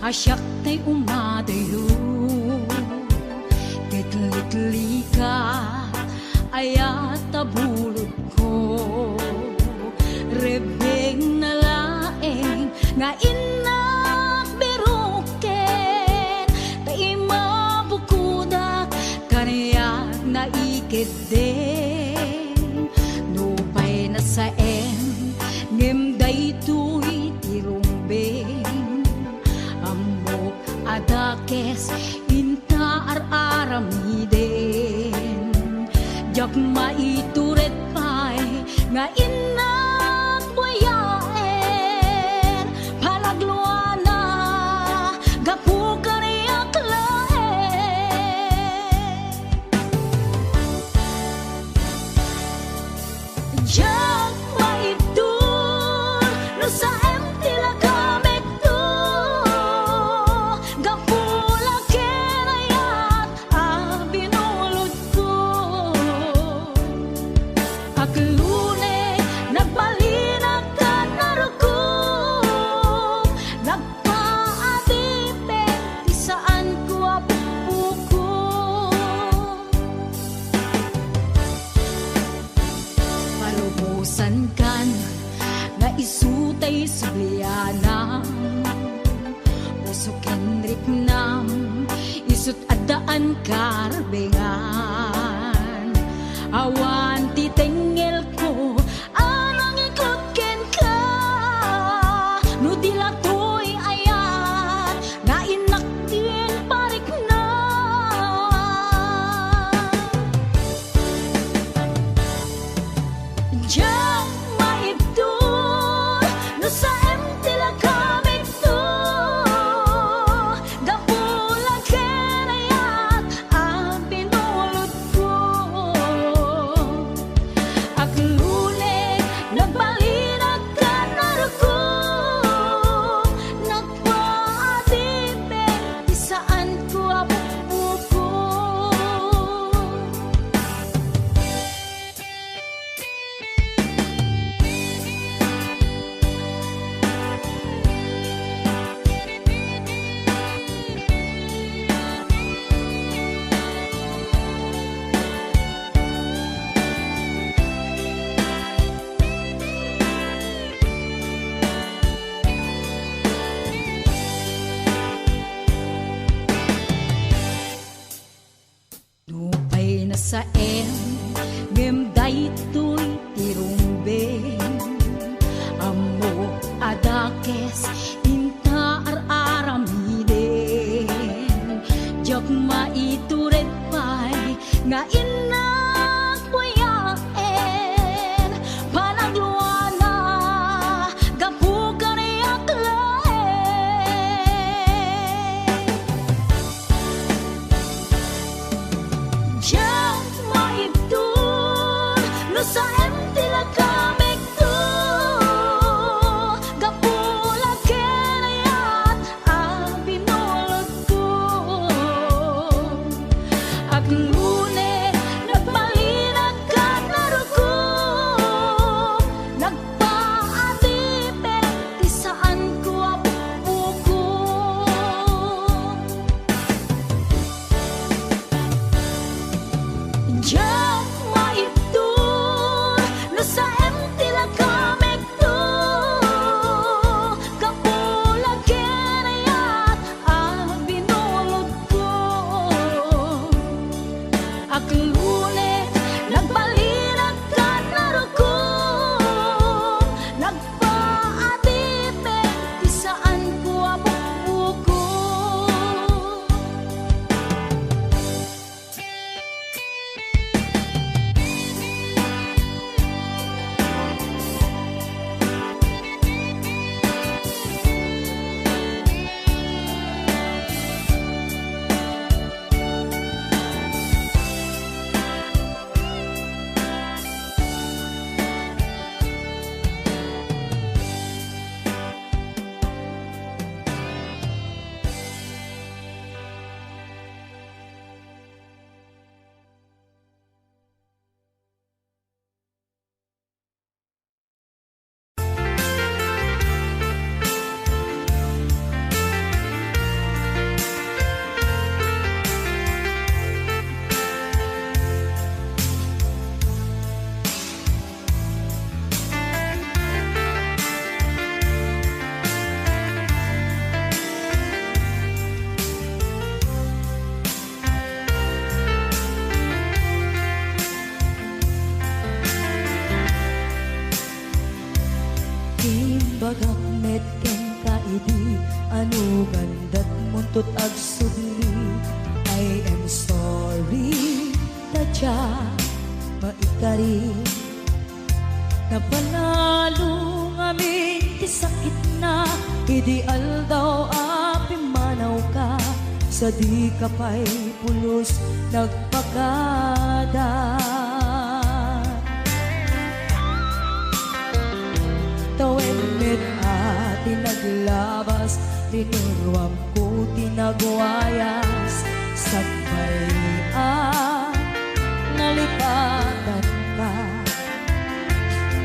Asyak tay umadayo Kitlit-li ka ayat tabulod ko Rebeng na laeng nga inak biruken Tay mabukudak kaniyak na ikit din Nupay na saen ngimday tuy tirumbeng Amok adakes inta ar-aramiden Jak maituret pay nga inak buyaen Palagluana gapu kaniyak laen Jak maitur no sa empty lagamit to Gapula kenayat binulod ko Aklune nagbalinag ka narukog Nagpaadipin ti saan ko apuko Palubusan kan nga isutay sublianam Pusukin riknam isut adaan karbengan Awan titengel ko anang ikot ken ka No dilatoy ayat nga inaktin parik na Diyan maibdol no sa empty lagamit to Gapula kenayat binulod ko Manugandat muntot ag subli, I am sorry, tadya maikari. Napanalo ngamin ti sakit na, ideal daw api manaw ka, sa di ka pa'y pulos nagpakada. Tawen met ati naglabas, tinurwam ko tinagwayas, sagbayan nalipatan ka.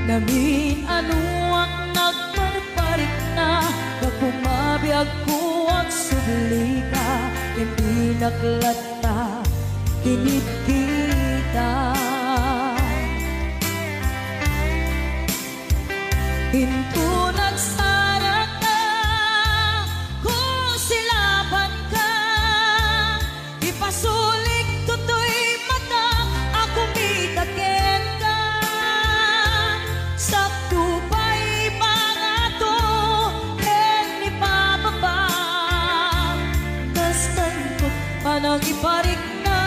Namin ano ang nagparparik na, nagkumabiyag ko ang subli ka, hindi naklata, kinit kita. Hinto nagsara ka, kung silaban ka, ipasulik tutoy mata, ako mitakin ka. Sakto pa'y pangato, hen ipababa, kastan ko panang iparik na,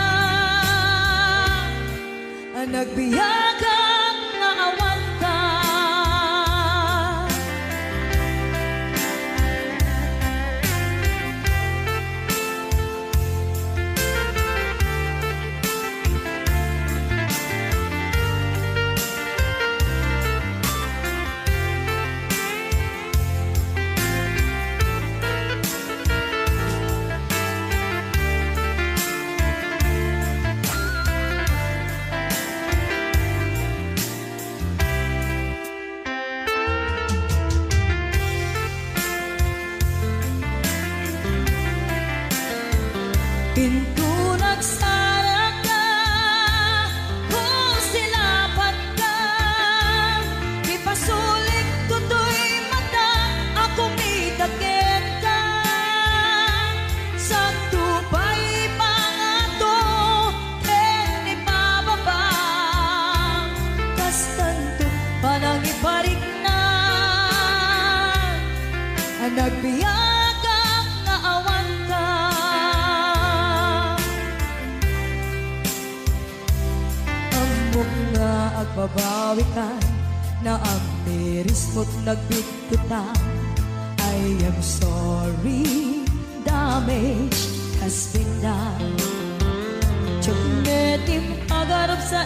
ang nagbiyagang naawan ka. Pinto nagsara ka, kung silaban ka, ipasulik tutoy mata, ako mitakin ka. Sakto pa'y pangato, hen ipababa, kastanto panang iparik na, ang nagbiyagang naawan ka. Nga agbabawi ka, na ang miris mo't nagbigkutan. I am sorry, damage has been done. Tsumetim agarap sa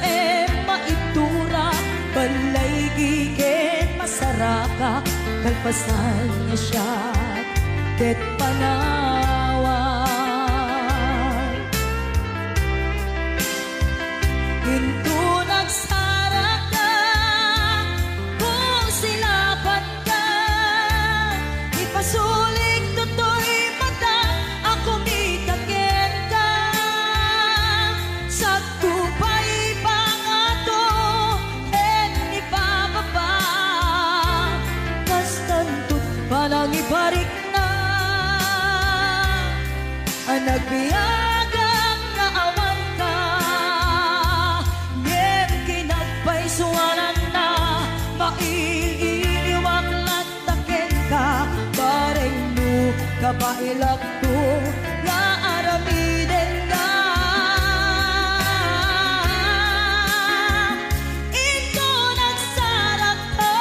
maitura, balay gigen masaraka, kalpasan niya siya, ket panawan. Hinto nagsara ka, kung silaban ka, ipasulik tutoy mata, ako mitakin ka. Sakto pa'y pangato, hen ipababa, kastantot palang ibarik na, ang nagbiyagang naawan ka. Suwanan na, mailiwag latakin ka, bareng mo kabailak to, nga aramiden ka. Ito nagsarap ka,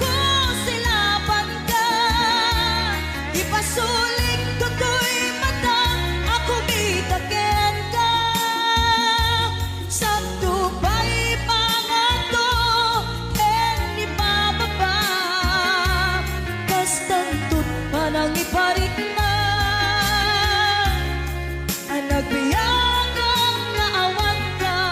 kung silaban ka, ipasulik tutoy mata, ako mitakin ka. Sakto pa'y pangato, hen ipababa, kastantot panang iparik na, ang nagbiyagang naawan ka.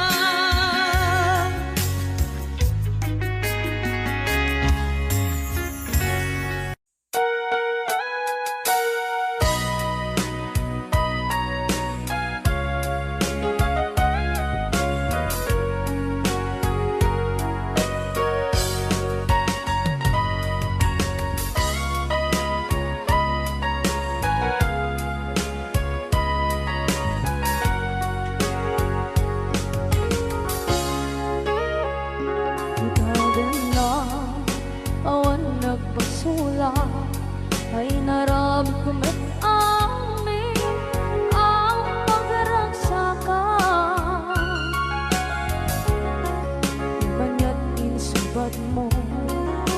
kumit amin ang pagragsakan. Banya't insubat mo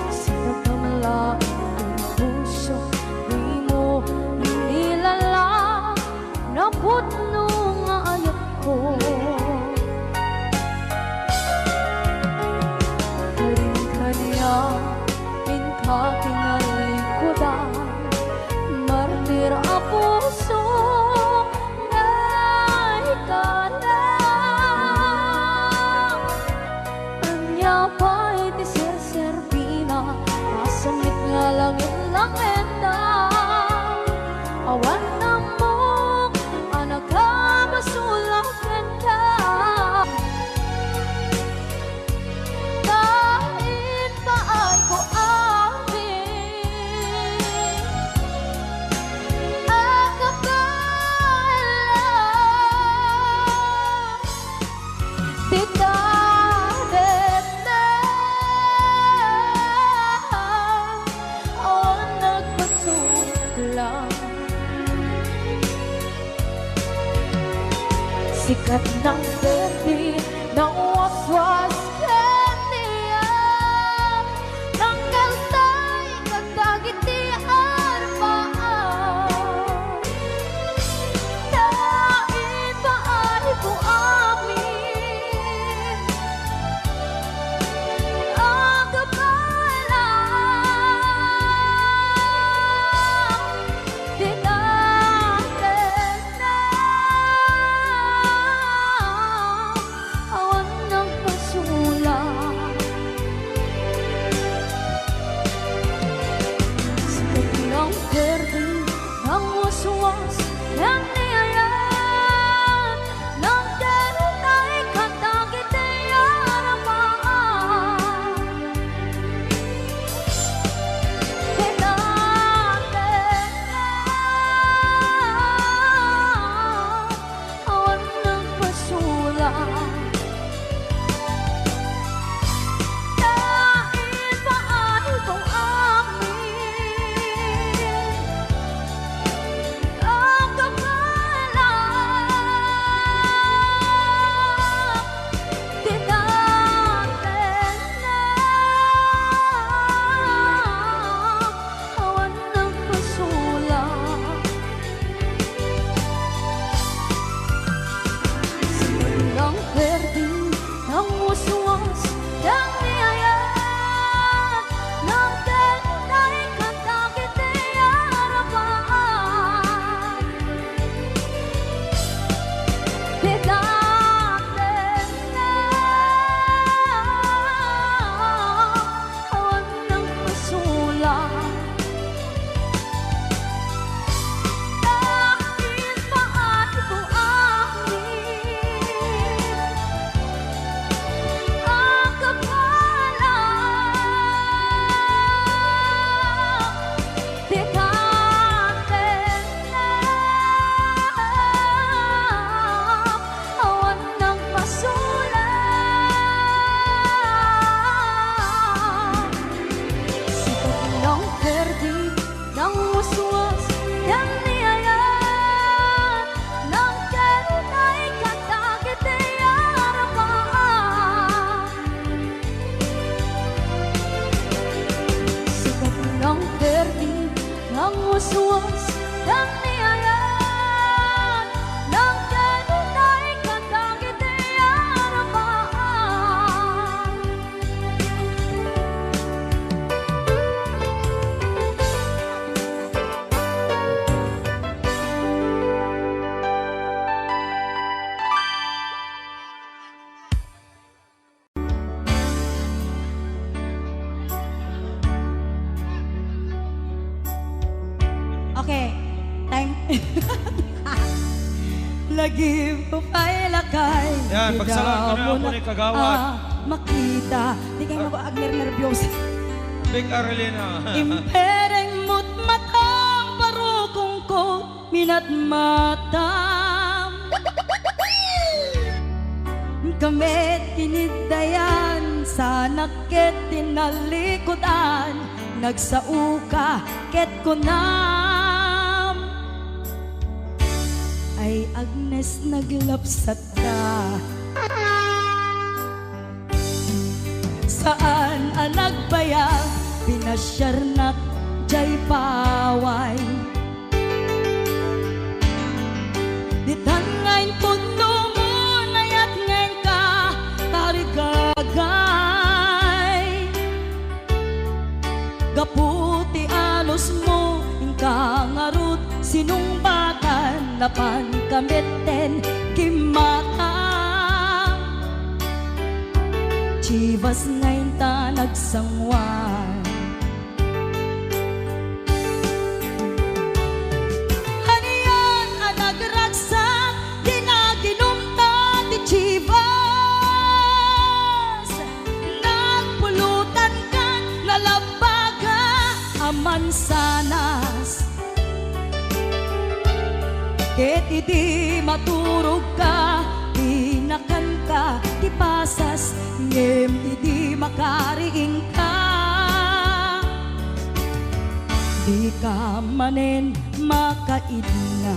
sinagkamalain ang puso, di mo inilala na putno nga ayat ko. Karing kanya kinalikudan, martir a puso na ikalang. Anya pa'y di serserpina, masamit nga langit langeta. Awan na mo, anak ka masulakan ka. Kahit pa ay ko sikat ng berde ng waswas kaniya, ng kaltay katagitian paan. Dain pa ay ko amin ang kapalang. Di natin na awan ng pasulang. Sikat ng berde ng waswas ng niyayan, ng dalay katagitian paan. Di natin na awan ng pasulang. Dahil pa ay kung amin ang kapalang. Di natin na awan ng pasulang. Silang berde ng waswas ng niyayan, ng dalay katagitian paan. Di natin na awan ng pasulang. Dahil pa ay ko amin ang kapalang. Di natin na awan ng pasulang. Sikat ng berde ng waswas ng niyayan, ng dalay katagitian paan. Sikat ng berde ng waswas ng niyayan, ng dalay katagitian paan. Okay, time. Lagi mo pa'y lakay. Yan, pagsalaan ko na ako ni Kagawad. Makita, di kayo mag-nervyos. Big Arlena. Impereng mo't matang parukong ko minat matam. Kami tinidayan sa nakit tinalikodan, nagsauka ket kunam. Agnes naglapsat ka. Saan ang nagbayag pinasyar na jay paway. Ditan ngayon puno mo nayat ngayon ka tarigagay. Gaputi alos mo ingka ngarut sinumbatan napan kameten kimata. Chivas ngayon ta nagsangwan. Haniyan ang nagragsak, di naginom ta di Chivas. Nagpulutan ka, nalabaga ang mansanas. Ket idi maturog ka, inakan ka, di pasas, ngem idi makariing ka. Di ka manen makaidna.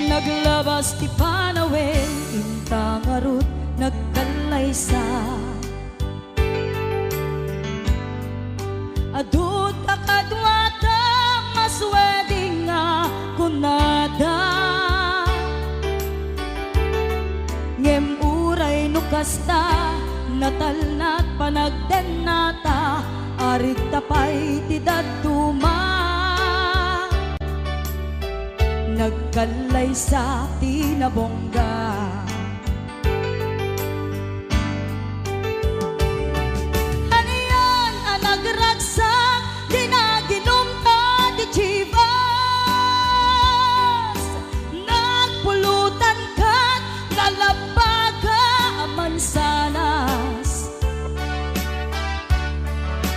Naglabas ti panawin, inta ngarut nagkalaysa. Adut akadwata masweding nga kunada. Ngem uray nukasta, natalnat panagden nata, arig tapay ti daduma. Nagkalay sa tinabongga. Haniyan ang nagragsak, di naginom ta di Chivas. Nagpulutan ka, nalabaga ang mansanas.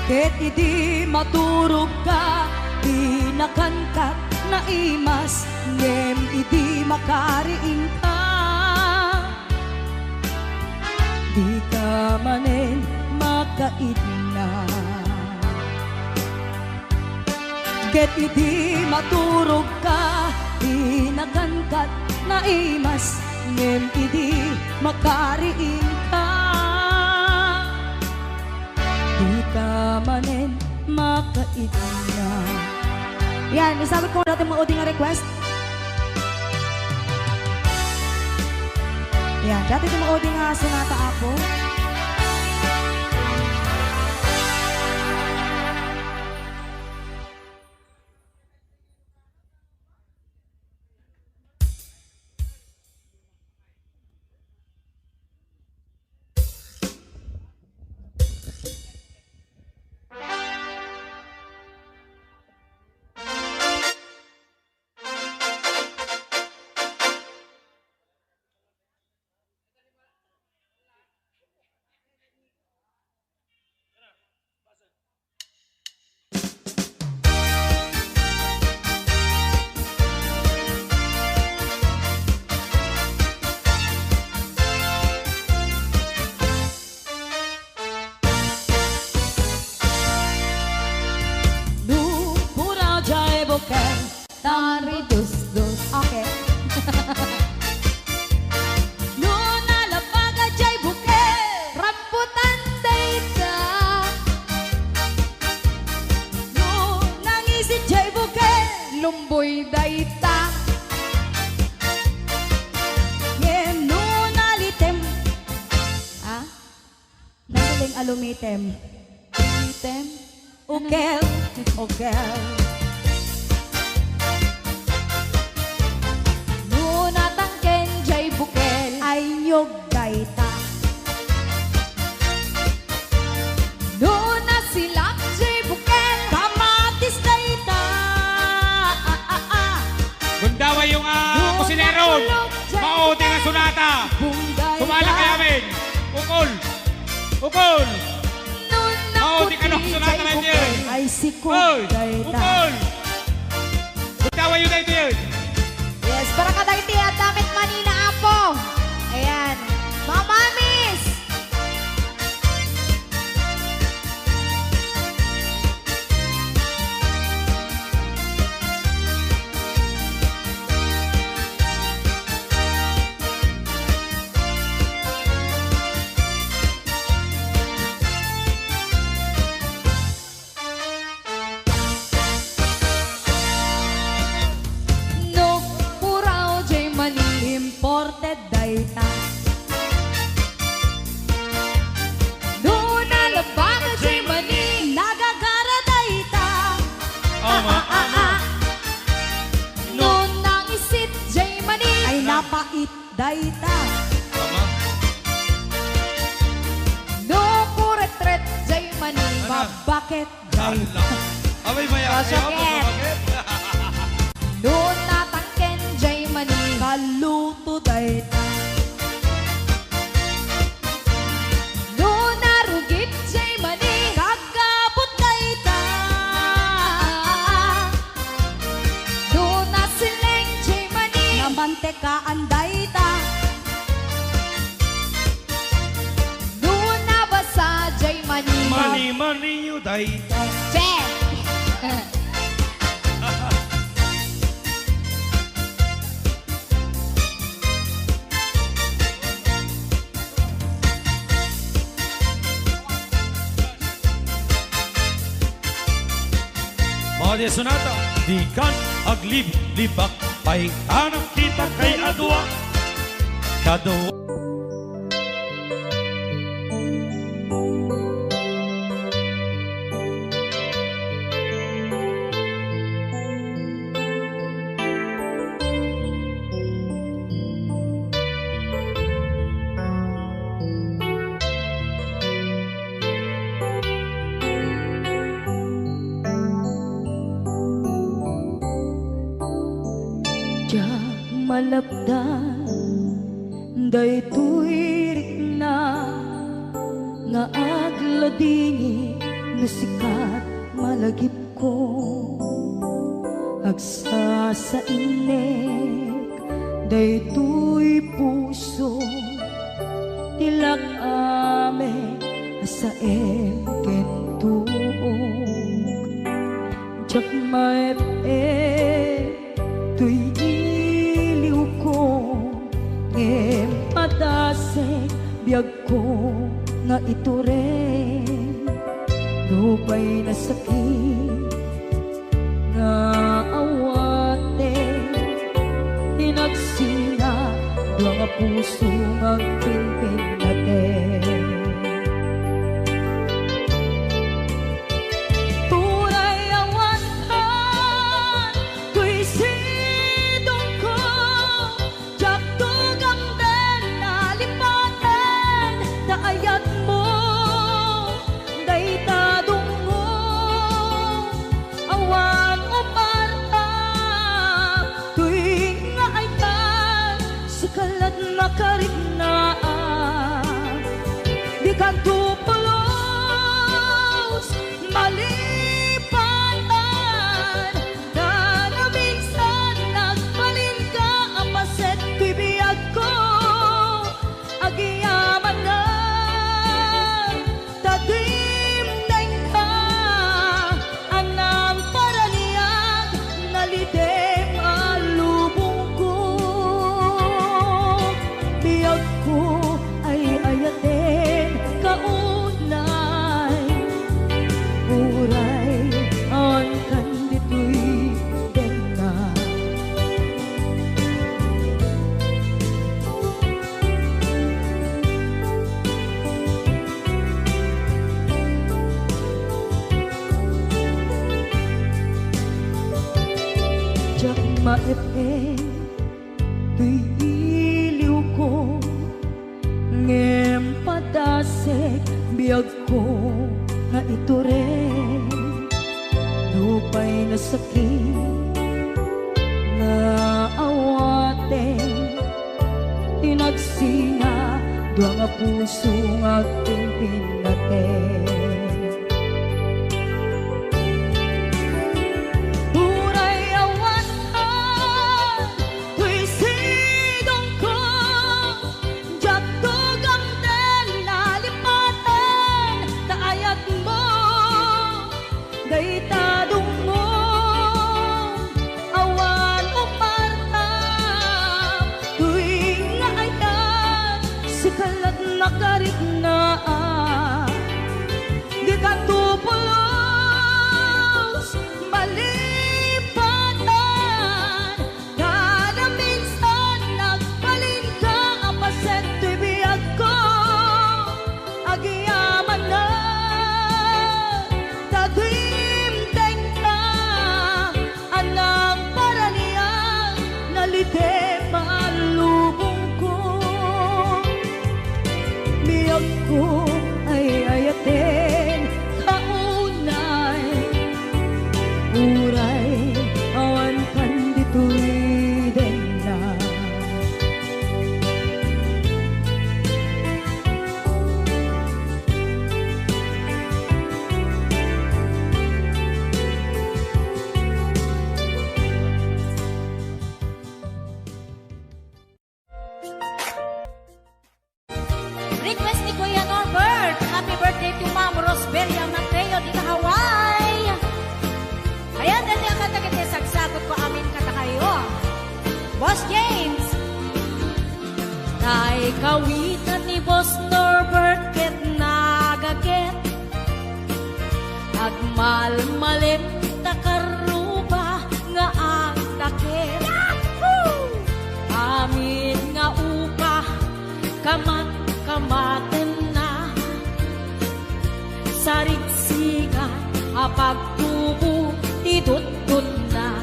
Ket idi maturog ka, di nakankat na imas, ngem idi makariing ka. Di ka manen makaidna. Ket idi maturog ka, di nakankat na imas, ngem idi makariing ka. Di ka manen makaidna. Yan, isagot ko natin mga uding request. Yan, dati yung mga uding sonata ako. Tari dus dus. Okay. No nalabaga jay buke, Rambutan data. no nangisit jay buke, Lumboy data. ngem no nalitem, Ah? Nasiling alumitem. Alumitem? ukel, ukel. No natangken jay bukel. Ay nyog dayta, No ukol. Ukol. Nun Oo, di ka na naputi sunatan na jay yun. ukol ay sikog Oy, dayta. ukol. Utawa yun dito yun. Yes, para kadayti at damit manina apo. Ayan. Mga mamis! No puraw jay mani imported dayta. No nalabaga jay mani Nagagara dayta. Ama, ama. no nang isit jay mani Ay napait dayta. Ama. no kuretret jay mani Ano? babakit Ala. dayta. Abay, maya. Masakit. No natangken jay mani Kaluto dayta. no narugit jay mani Kagabot dayta. no nasileng jay mani Namantekaan dayta. no nabasa jay mani Mani, mani, you die. Che! Mga sonata, di kan aglib-libak, pay anong kita kay adwa. Kadawa. Diyak malabdan day tuirik na nga agladingi na sikat malagip ko agsa sa inek day tuy puso tilak ame sa kentuog Diyak maep tuy iliw ko padasek biyag ko nga ito rin lupay na sakit nga awate inagsina doon nga puso nga pinpin natin tunay awantan tuy sidong ko jak tugang den nalipaten daayat mo dayta dungo awan umarta tuy nga ay kan sikalat makarignaat di kan tupulos malipatan na naminsan nagbalin ka ang paset tuy biyag ko agiyaman na tadimdeng ka ang nang paraniag nalidem alubong ko biyag ko ay ayaten kaunay uray ang kandito'y denga Diyak maepe tuy iliw ko ngem padasek biyag ko nga ito rin lupay na sakit nga awate tinagsinga doon nga puso ng aking pinatay. Uray awan ka, tuy sidong ko, jatog ang lalipatan, taayat mo, daytadong mo, awan o parta, tuy nga ayan, si kalat na karigna. Di ka tupulos, malipatan, kada minsan nagbalin ka, apaset tibiyag ko, agyaman na, tagimdeng ka, anang paraniya, nalite malubong ko. Biyag ko ay ayatin kaunay, uray awan kan dito'y na. Request ni Kuya Norbert. Happy birthday to Ma'am Rosberia Mateo di Hawaii. Ayan, dati ang kata-kata sagsagot ko amin kata kayo. Boss James. Tay kawitan ni Boss Norbert ket nagaget, agmalmalim takaruba nga ang takit. Amin nga upa kamaten na, sarigsigan apagtubo tidutut na.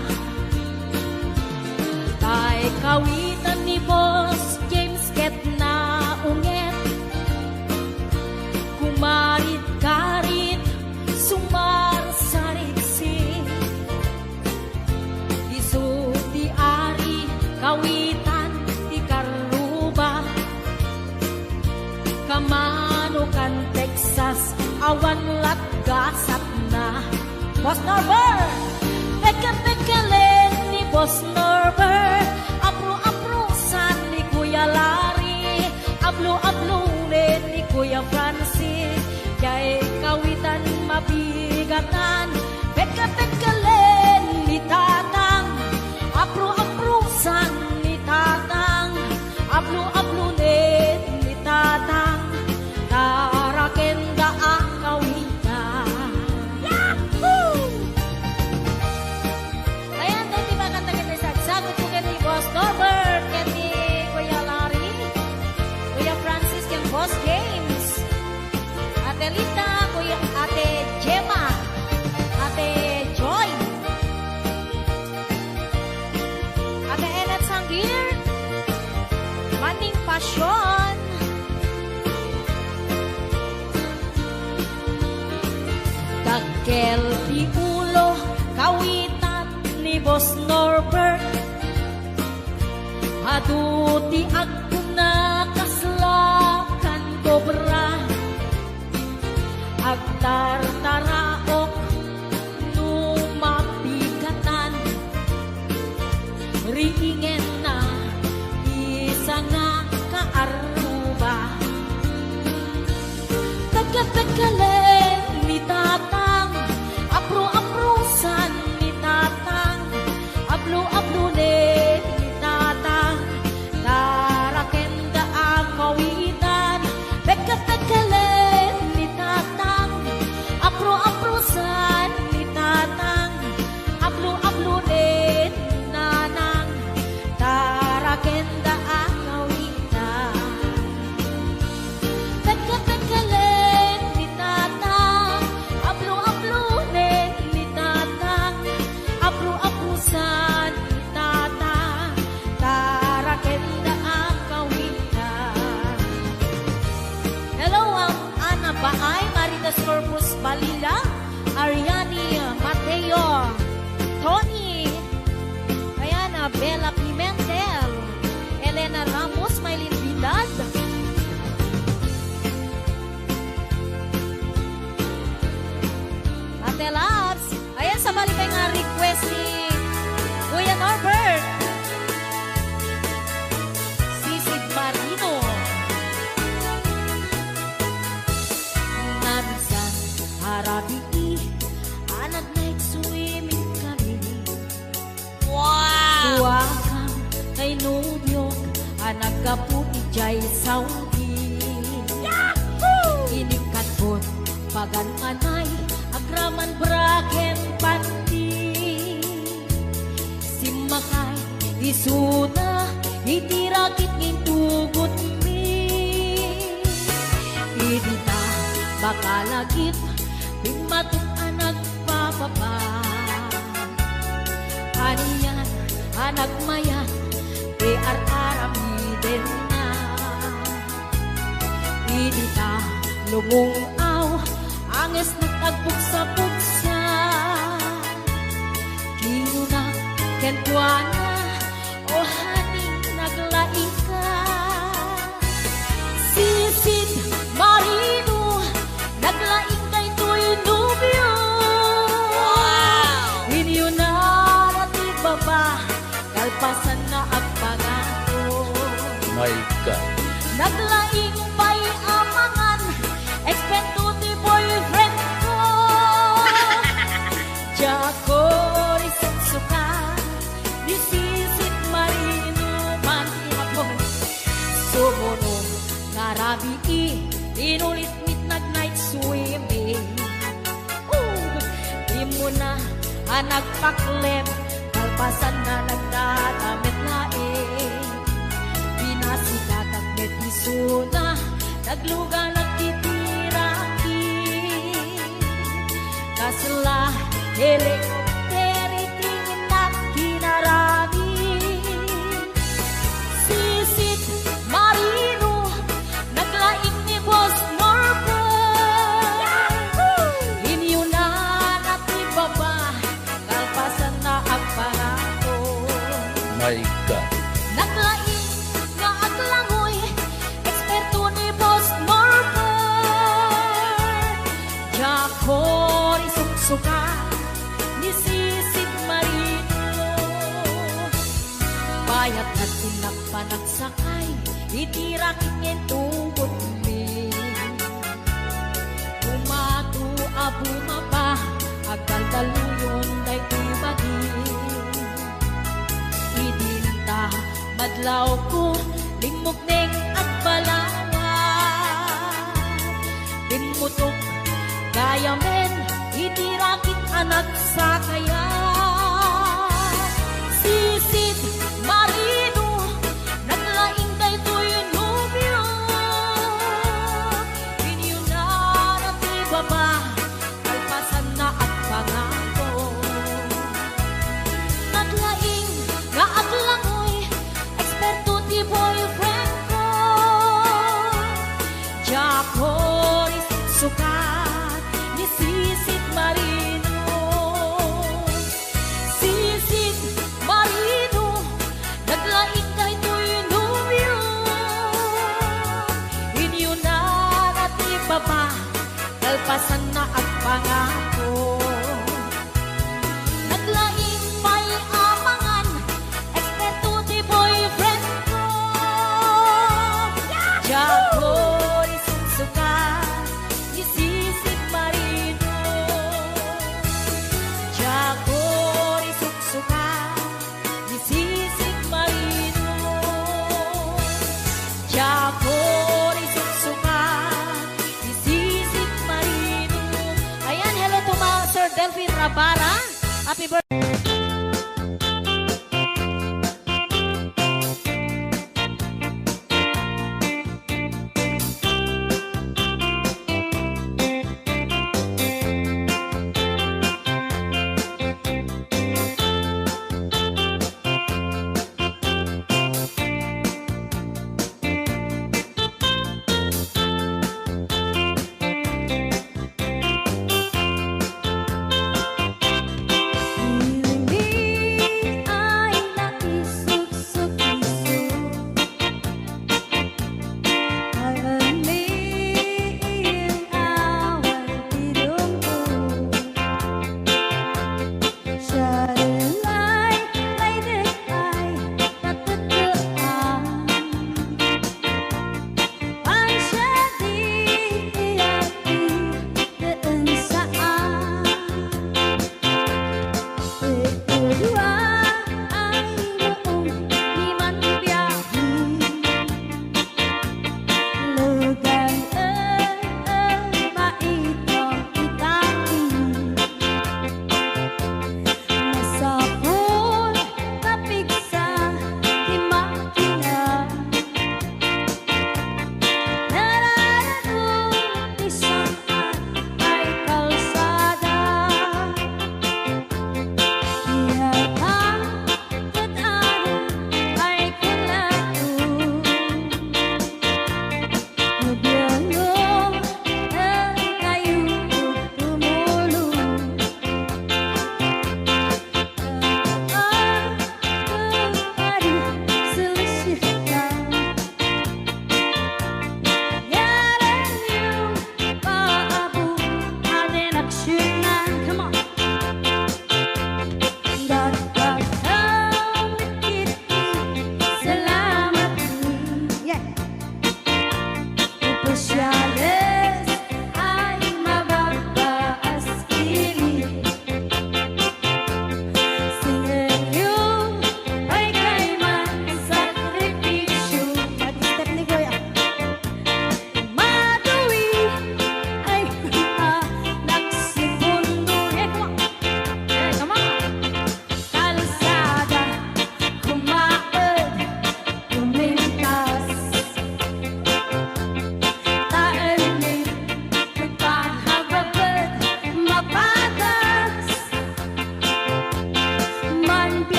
Tay kawitan ni Boss James ket na unget, kumarit-karit sumar sarigsig, isu di ari kawitan ti karuba, kamanukan Texas awan latgasat na. Boss Norbert, peke-pekelen ni Boss Norbert, apro-aprosan ni Kuya Larry, ablo-ablunin ni Kuya Francis, kay kawitan mabigatan, peke-pekelen ni Tatang, apro-aprosan ni Tatang, ablo-ablunin ni Tatang, taraken da ang kawitan. Ayan, dati ba kanta-kata sagsagot ko kay Boss Norbert, kay ni Kuya Larry, Kuya Francis, kay Boss James, Ate Lita, Kuya Ate Gemma, Ate Joy, Ate Enet Sanggir, Maning Pasyon, Dagkel di ulo kawitan ni Boss Norbert, aduti ako na kaslakan kobra, agtartaraok numapigatan, riingen na isa nga kaaruba, tagkatagkalen ni Tatang, apro-aprosan ni Tatang, ablo-ablunin ni Tatang, taraken da ang kawitan, pagkatagkalen ni Tatang, apro-aprosan ni Tatang, ablo-ablunin ni Nanang, taraken da ang kawitan, pagkatagkalen ni Tatang, ablo-ablunin ni Tatang, abro-abrusan ni Tatang, taraken da ang kawitan. Hello, ang Ana Baay, Maritas Corpus Balila, Ariani Mateo, Tony, Ayana Bella Pimentel, Elena Ramos, Maylin Vidal, jay saudi. Inikatbot pagan anay agraman braken pati. Simakay isuna itirakit ngintugot mi. Idita bakalagip bimatuk anak papapa. Aniyan anak maya di ar-aramiden na. Idita lumong aw anges nagtagbuksa-buksa. Kinuna kentuana o hani naglaing ka. Sisid marino naglaing kay tuy nubyo. Inyo na rati baba kalpasan na agpangato. My God. Naglaing pa'y amangan eksperto ti boyfriend ko. Jako riset suka disisit marino man imapon. Sumunong ngarabi inulit mit nag-night swimming. Di mo na nagpaklem kalpasan na nagdadamit laing. Pinasikat at metisuna nagluga nagtitiraki. Kasla helikopteri tingin na kinarami. Sisit marino naglaing ni Boss Norbert. Inyo na natibaba kalpasan na agparato. My God. Naglaing nga aglangoy eksperto ni Boss Norbert. Jako risuksuka ni Sisid Marino. Bayat na tinagpanagsakay itirakit ngin tungkot mi. Kumatu abumaba agkaldaluyon day tubagi. Idinta madlaw ko lingmukneng at balawa. Dinmutok gaya men itirakit anak sa kaya. Sisid marino naglaing kay tuy nubyo. Inyo na natibaba kalpasan na at pangako. Naglaing nga aglangoy eksperto ti boyfriend ko. Jako risit sukat ni Sisid Marino. Sisid Marino naglaing kay tuy nubyo. Inyo na natibaba kalpasan na at pangako. Naglaing may amangan eksperto ti boyfriend ko. Jako risuksuka ni Sisid Marino. Jako risuksuka ni Sisid Marino. Jako risuksuka ni Sisid Marino. Ayan, hello to mga Sir Delphine Rabara. Happy birthday.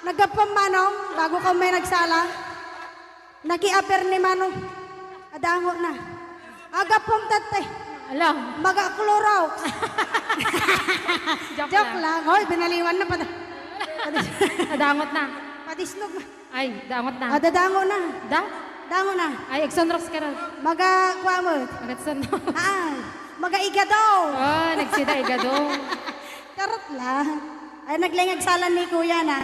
Nagapam Manong, bago ka may nagsala. Naki-aper ni Manong. Adango na. Agapam tatay. Alam. Mag-aklorox. Joke lang. Hoy, binaliwan na pa. Nadangot na. Padisnog na. Ay, dangot na. Dadango na. Da? Dango na. Ay, Exonrox ka rin. Maga-kwamot. Magatsan na. Maga-igadaw. Oh, nagsida igado. Karot lang. Ay, naglingag salan ni Kuya na.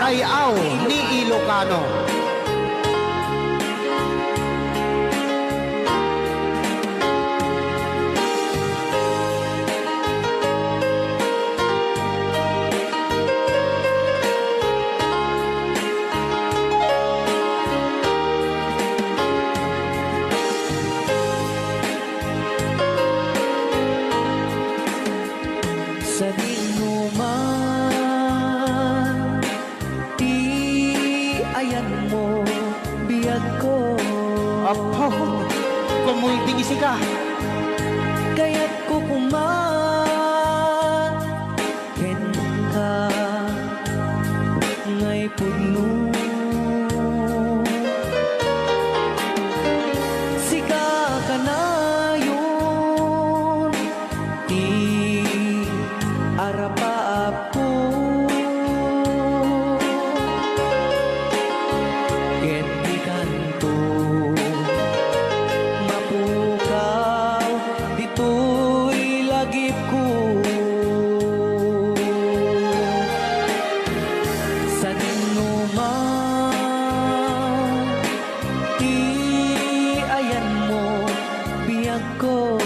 Rayaw ni Ilocano. Sa dinuman, di ayan mo biyag ko. Apo, kumulting isi ka. Kaya't ko ken ka ngay puno. Sika ka na yun, di arapaap ko. Ken di kanto mapukaw, dito'y lagip ko. Sa dinuman, di ayan mo biyag ko.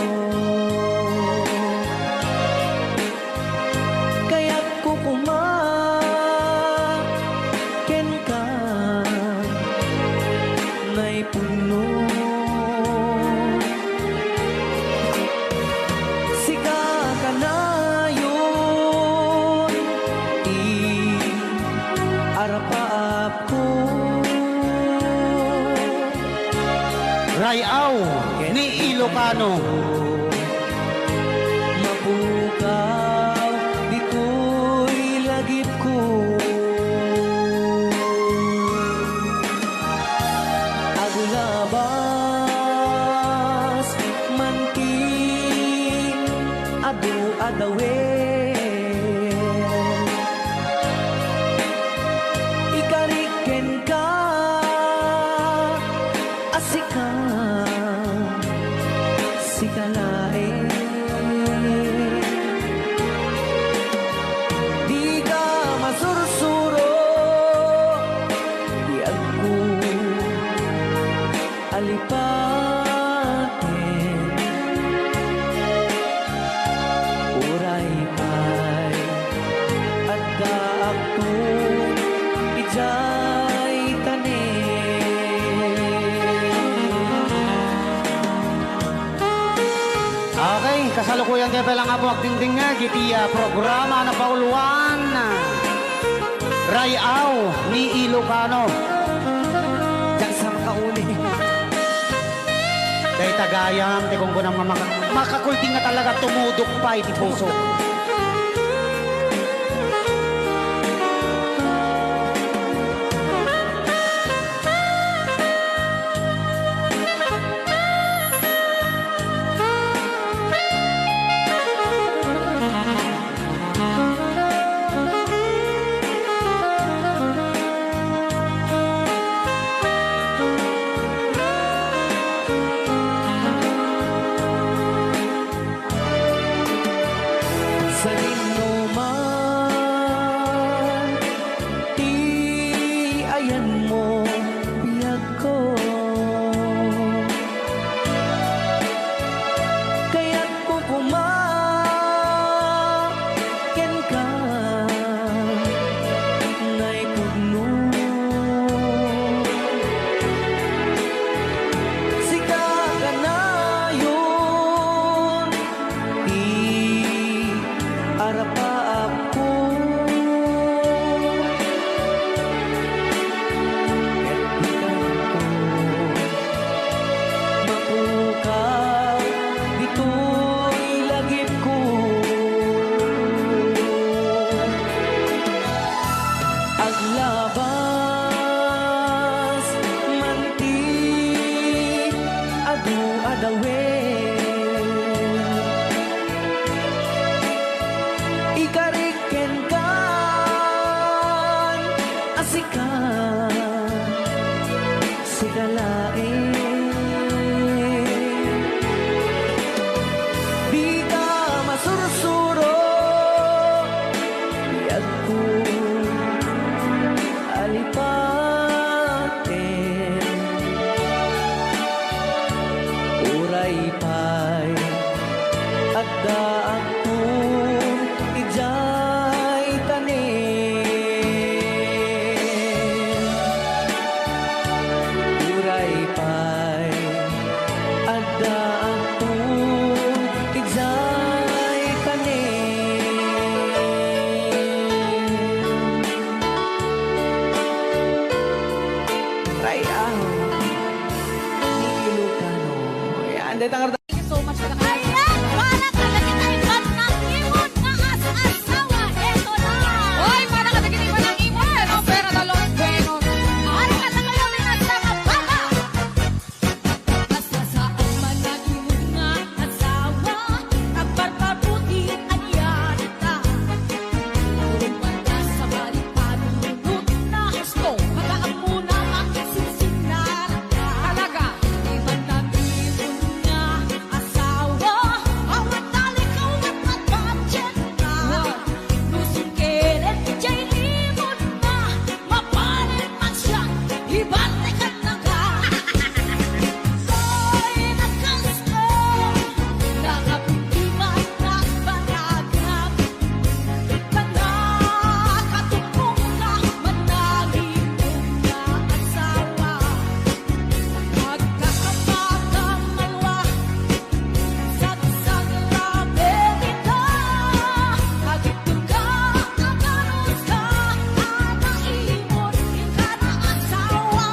Kaya't ko ken ka ngay puno. Sika ka na yun, di arapaap ko. Rayaw ni Ilocano. Mapukaw, dito'y lagip ko. Aglabas, manting, adu-adawen. Ikariken ka, asikan, sikalain. Di ka masursuro, di ako alipatin. Uray pa'y at daakto, ijay tanin. Okay, kasalukuyan kayo lang ako agdingding nga gitiya programa na pauluan. Rayaw ni Ilocano. Diyan sa makauli. Dahil tagayam, di kung kunang makakulting nga talaga tumudok pa iti puso. Sa dinuman, di ayan mo biyag ko. Kaya't ko ken ka ngay puno. Sika ka na yun, di arapaap ko. Kaya't di kanto mapukaw, dito'y lagip ko. Aglabas, manti, adu-adawen. Ikariken kan, asikan, sikalain. Di ka masursuro, biyag ko Hindi, tangar Thank you so much. Ayan! Para kadagitayban ng imon nga as-asawa. Eto na! Hoy, para ka naginiwan ng imon. Pero pera na los buenos. Para ka na kayo minasama baba! Asa saan man ang imong nga asawa, nagbarbabuti anyan ta. Turumpan ka sa balipan, lunod na gusto, magaamo na makisisinara ka. Talaga. Di man ang imong nga asawa, awat talikaw at matbadyan na. Lusong keret, jay imon na, mapalit man siya, ibalikan na ka. Ay, nagkastom, nakapitiman, nagbanagam. Nakatupong ka, manangin mong nga asawa. Magkakapagkamalwa, sagsag labi kita. Hagitong ka, agaros ka, anaimon, ka na asawa.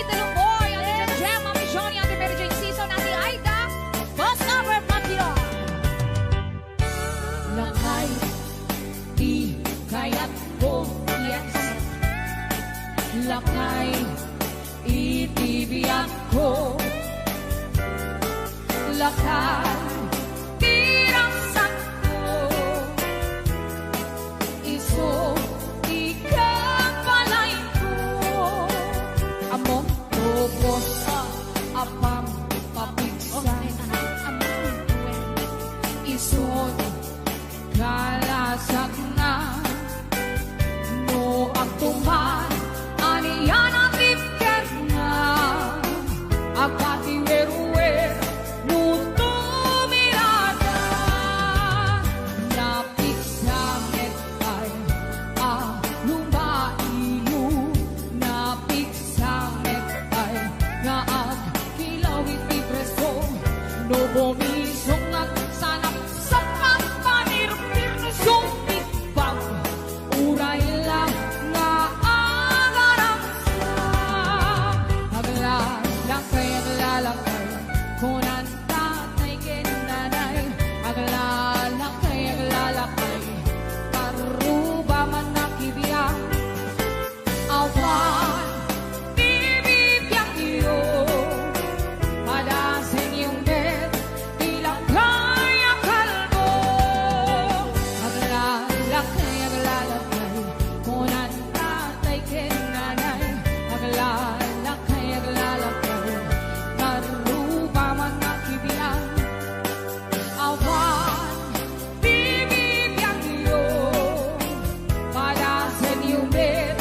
Tita Lumboy, Ate Jem, Mami Johnny, Ate Mary Jane Season, Ate Aida, Boss Lover Patio. lakay, di kaya't ko, yes. Lakay, itibiyat ko. Lakay, tirasan ko. Iso, ikapalay ko. Among tubos sa apam papigsan. Isod, kalasag na. No ang tuman, aniyan ang lipker na. Agati weruwer, muto mirada. Napit sa metay, lumaiyo. Napit sa metay, nga ang kilawit ipreso. No bumisong at sanap sa pagpanirpir no sumit pag uray lang nga agarang aglalakay kunan tatay kinanay aglalakay paruba man nakibiyang awan bibibiyang iyo padasin yung bed ilang kaya kalbo aglalakay kunan tatay kinanay aglalakay paruba man nakibiyang awan bibibiyang iyo padasin yung bed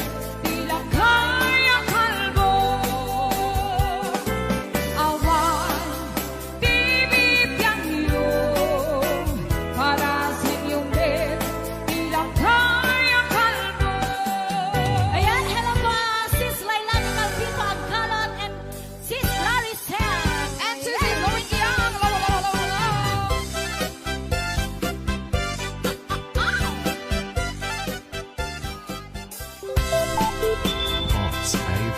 ilang kaya kalbo awan bibibiyang iyo padasin yung bed ilang kaya kalbo. Ayan, hello po, Sis Lailani Calvito Aggalon and Sis Laricel. And Susie going young. Arts AV.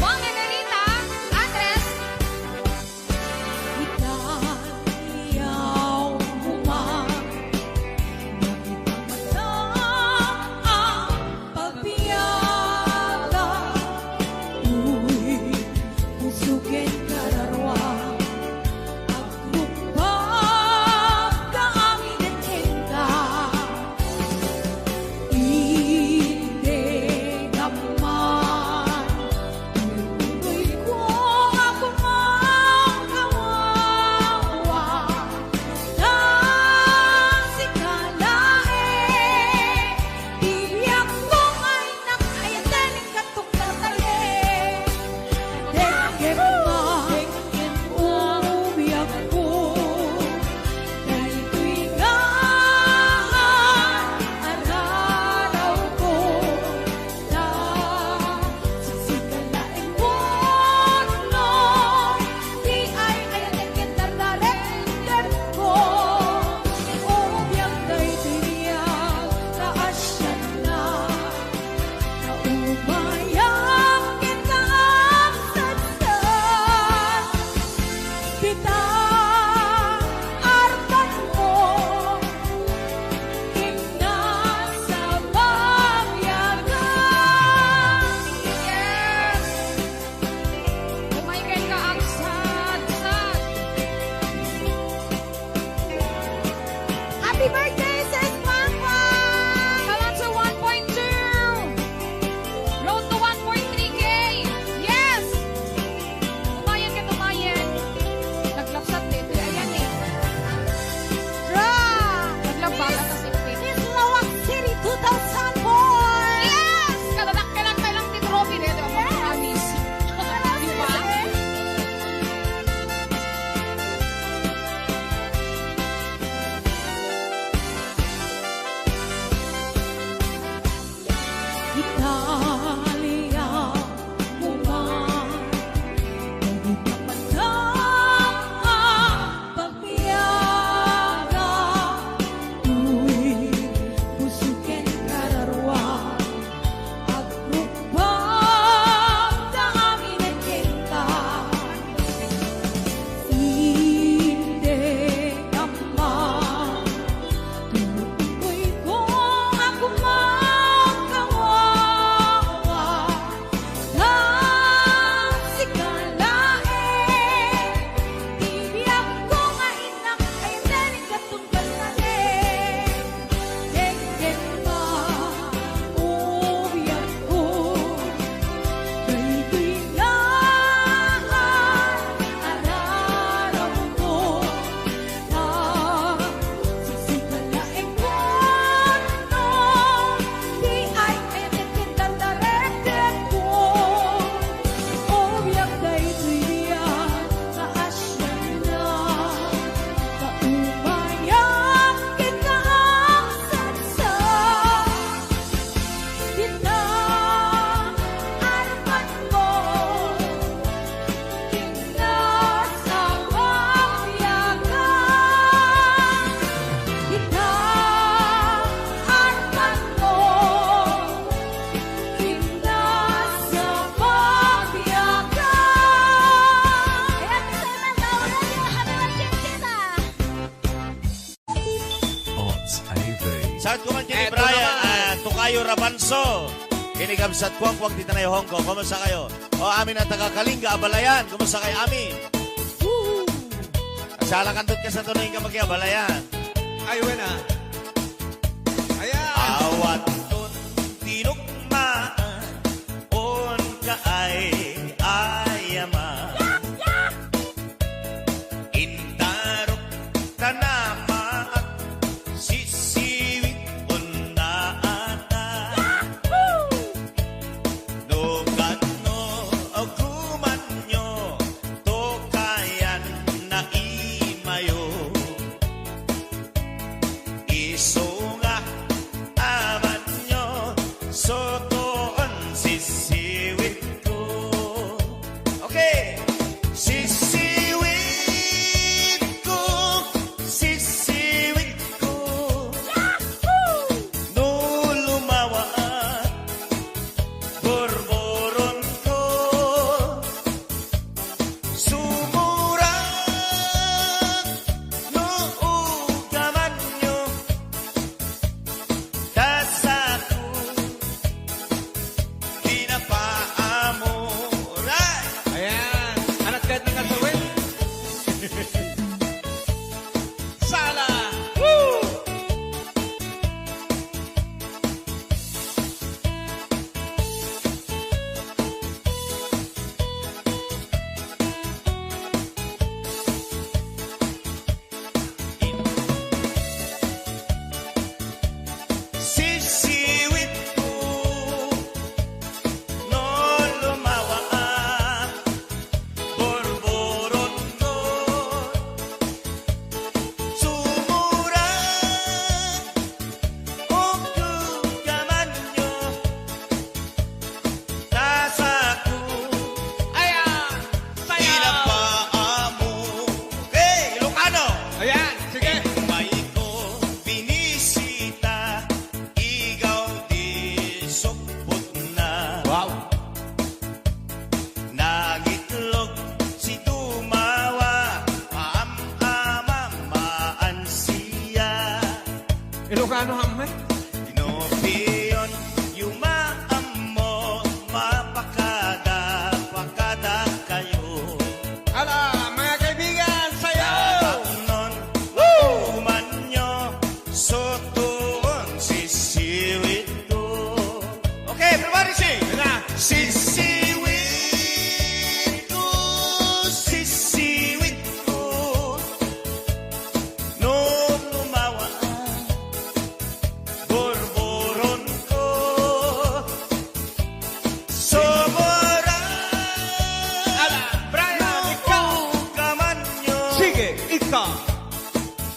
Mga Narita, Andres. Ikaw umang nakita ang pagpiyala. Uy, pusukin kararwa. Agupag ka aming ka. Hindi naman tuloy ko ako mang kawawa. Nasi kalae, tiyak ko ay nakayanin katong tatay. Deke mo Mayo Rabanso. Kinigabsat Kwang dito na Hong Kong. Kumusta kayo? O amin ang taga-Kalinga, Abalayan. Kumusta kayo amin? Woo! Salakandot ka sa tunoy ka mag-Abalayan. Ay, wena. Ayan. Awat ton tinukmaan on ka ay ayama. Intarok ka na maat sisiwit on na ata. Nugat no o kumanyo to kayan na imayo. Isunga aman nyo sotoon sisiwit ko. Okay. Sisiwit ko, sisiwit ko. No lumawa borboron ko. Sumura no ugaman nyo. Dasaku pinapaamuray. Ayan. Anak kahit ng kasawin. Sala! Woo! Sisiwit ko no lumawa borboron ko. Sumura o kugaman nyo. Nasaku Ayan. Sayaw. pinapaamu. Okay, Ilocano. Ayan. Sige. May ko binisita, ikaw di sukpot na. Wow. Nagitlog si tumawa, maam-amamaan siya. Ilocano hamay. Pinopiyon, yumaam mo, mapakada kayo. Ala, mga kaibigan, sayaw. Nun, uman nyo, sotoon sisiwit ko. Okay, everybody sing! Sisiwit ko, sisiwit ko. No lumawa, borboron ko. Sobora, Ala, Brian, ikaw. kaman nyo. Sige, ikaw.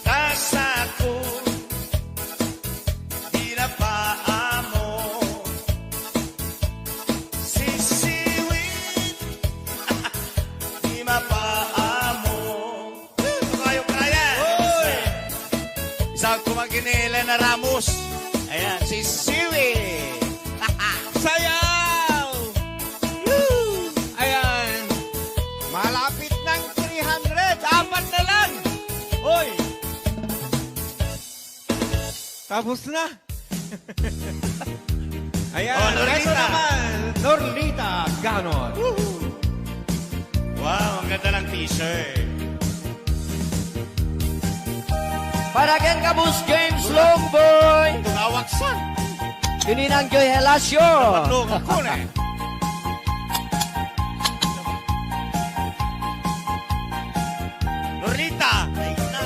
Kasako, di na paamo. Sisiwit, di mapaamo. Kayo kaya. Isang kumaginila na Ramos. Ayan, sisiwit. Sayaw. Woo! Ayan. Malapit ng 300. Apat na lang. Hoy. Tapos na. Ayan. Oh, Norlita. Ito naman. Norlita Ganon. Wow, ang ganda ng t-shirt. Para kang Kabus Games Long Boy. Tungawaksan. Kininang Joy Helasio. Patlong ko na. Norita. Ay na.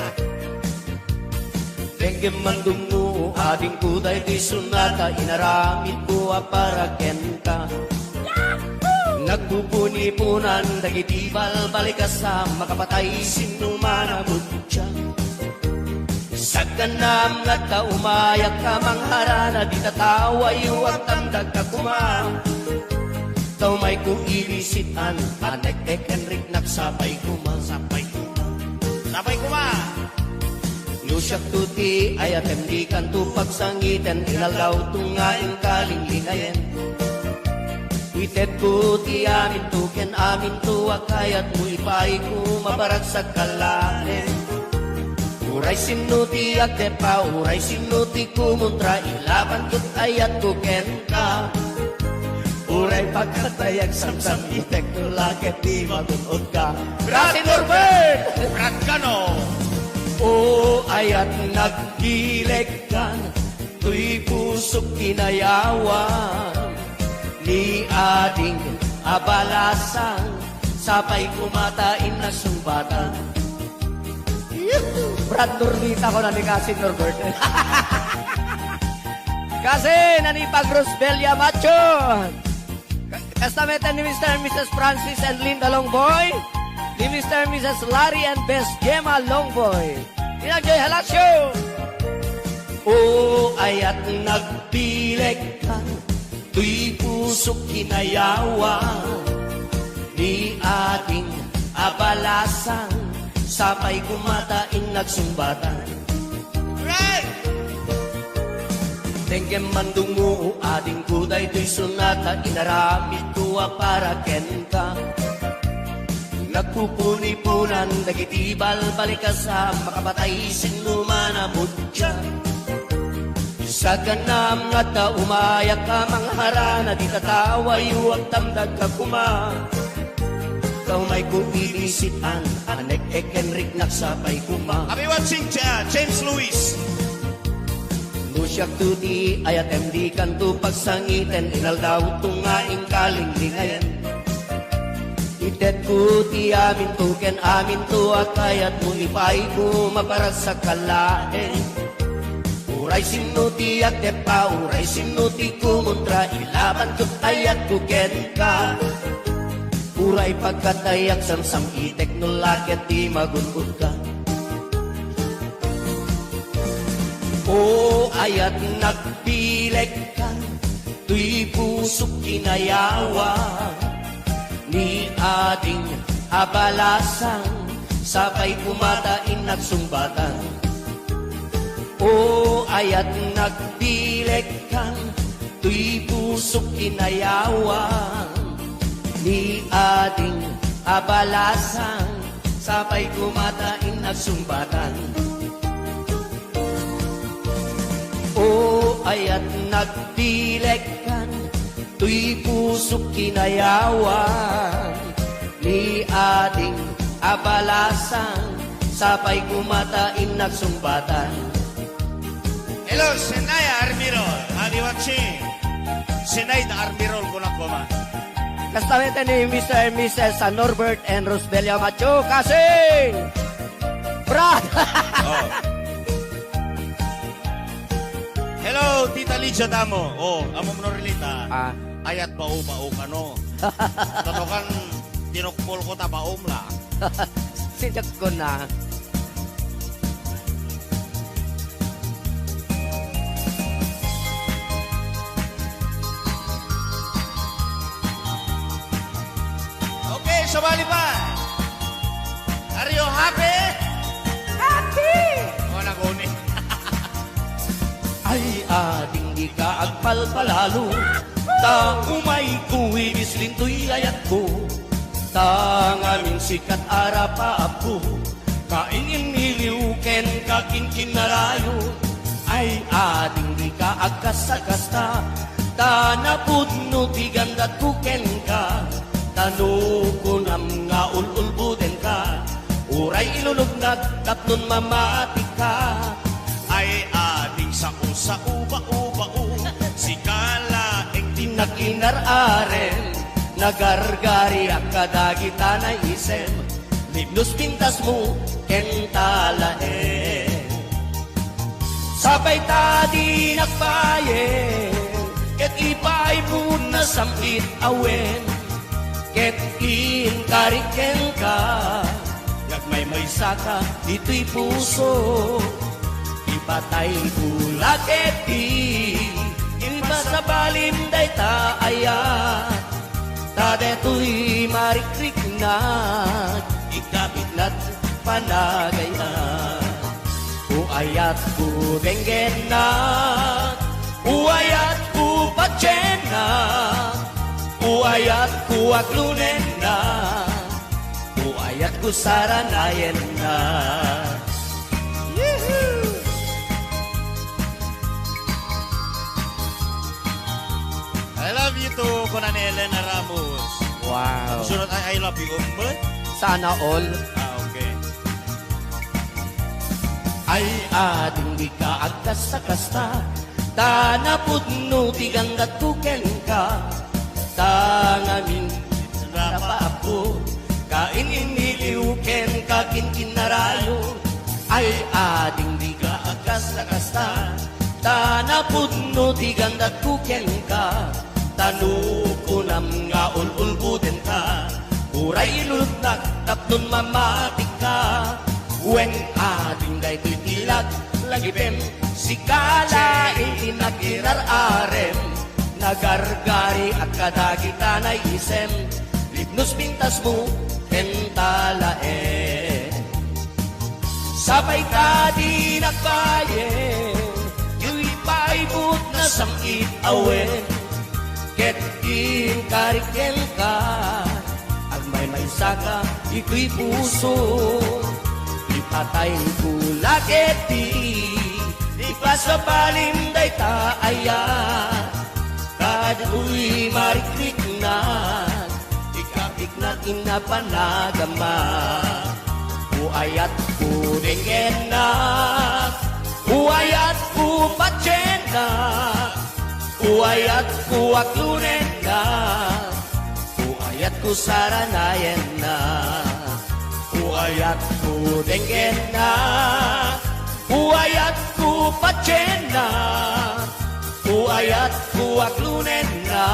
Dengue mandungu ading kuday di sunata inaramid buwa para kenta. Nagpupuni-punan dagitibal balikasa makapatay sinumana butya. Sa kanam nga ta umayak ka mangharana di tatawa yuwag tamdag ka kumang. Tau may kung ibisitan anek-ek enrik nagsapay kumang. Sapay kuma. Lusyak tuti ayatem di kanto pagsangiten ilalaw tungaing kaling linayen. Itet ko ti amin tuken amin tuwa kayat mo ipay ko mabarag sa kalahin. Uray sinuti agdepa, uray sinuti kumuntra, ilaban ko't ayat ko kenta. Uray pagkatayag samsam itek no laket di magunod ka. Brad Norbert! Brad Cano! O ayat nagkilekan, tuy pusok kinayawan, ni ading abalasan, sabay kumatain na sumbatan. Brad Norbita ko na ni Kasin Norbert. Kasi nanipag Rosbelia Macho. Kastameta ni Mr. and Mrs. Francis and Linda Longboy. Ni Mr. and Mrs. Larry and Best Gemma Longboy. Inagjoy Halasyo. O ayat nagpilek ka, tuy pusok kinayawan, ni ating abalasan, sabay kumatain nagsumbatan. Right! Tengkem mandungo ading kuday tuy sunata, inaramid tuwa para kenka. Nagpupuni-punan, nagitibal balikasa, makapatay sinumana mutya. Sa ganam nga ta umayak ka mangharana, di tataway huwag tamdag ka kuma. Kau may kuilisitan, anek Henrik nagsapay kuma. Kami watching James Lewis. Nusyak tuti ayat MD kanto pagsangiten, inaldaw tungaing kalinglingayan. Itet ko ti amin tuken amin to at kayat mo ipay ko maparas sa kalahin. Uray sinuti at depa, uray sinuti kumuntra, ilaban ko't ayat kuken ka. Uray pagkatayak samsam itek no laket di magunod ka. O ayat nagpilek ka, tuy pusok kinayawan, ni ating abalasan, sabay kumatain nagsumbatan. O ayat nagpilek ka, tuy pusok kinayawan, ni ating abalasan, sabay kumatain nagsumbatan. O ayat nagpilek ka, tuy pusok kinayawan, ni ating abalasan, sabay kumatain nagsumbatan. Hello, Senaya Armirol. Kami watching. Senay na Armirol ko lang kuma. Kastamete ni Mr. and Mrs. Norbert and Rosbelia Macho. Kasing! Brad! Oh. Hello, Tita Lidia Damo. Oh, amo mo rilita. Ayat bau-bau ka no. Tatokan tinukpol ko ta baum la. Sinjak ko na. Okay, sabali pa. Are you happy? Happy! Oh, naguni. Ay ating di ka agpalpalalo, ta umay kuwi bislintoy ayat ko, ta ngaming sikat arapa ako, kaingin niliuken kaking kinarayo. Ay ating di ka agkasakasta, ta napudno ti gandat kuken ka, tanukunam nga ululbuden ka, uray ilulugnag tapnon mamati ka. Ay ating sa uba-uba-u, si Kala ang tinakinararen, nagargari ang kadagita na isem, libnos pintas mo kentalaen. Sabay tadi nagbayen, ket ipay mo na sampit awen, ket inkariken ka, yagmay may saka dito'y puso. Ipatay bulaket di, ilba sa balim day taayat, ta deto'y marikrik na, ikabit na't panagayan. Uayat ko denggen na, uayat ko patyen na, uayat ko aglunen na, uayat ko saranayen na. love you too, kunan ni Elena Ramos. Wow. Sunod ay I love you, umbot. Sana all. Okay. Ay ating di ka agkas-kasta, tanapod no tiganggat tuken ka, tangamin rapa ako, kain iniliuken kakin kinarayo. Ay ating di ka agkas-kasta, tanapod no tiganggat tuken ka, tanukunam nga ululbuden ka, uray lulutnak tapnon mamatik ka. When ating daytoy tilag, lagipem, sikala itinagirar-arem, nagargari at kadagitanay isem, libnos pintas mo, kentalae. Sabay ka di nagbayen, yu'y paibot na samit awen, ket karikel ka, ag may saka, ito'y puso. Ipatay ko lageti, ipasabalim day taaya, kadu'y marikrik na, ikapik na kinapanagama. Uayat ko dengen na, uayat ko patyen na, uayat ko aklunen na, uayat ko saranayen na. Uayat ko dengen na, uayat ko patyen na, uayat ko aklunen na,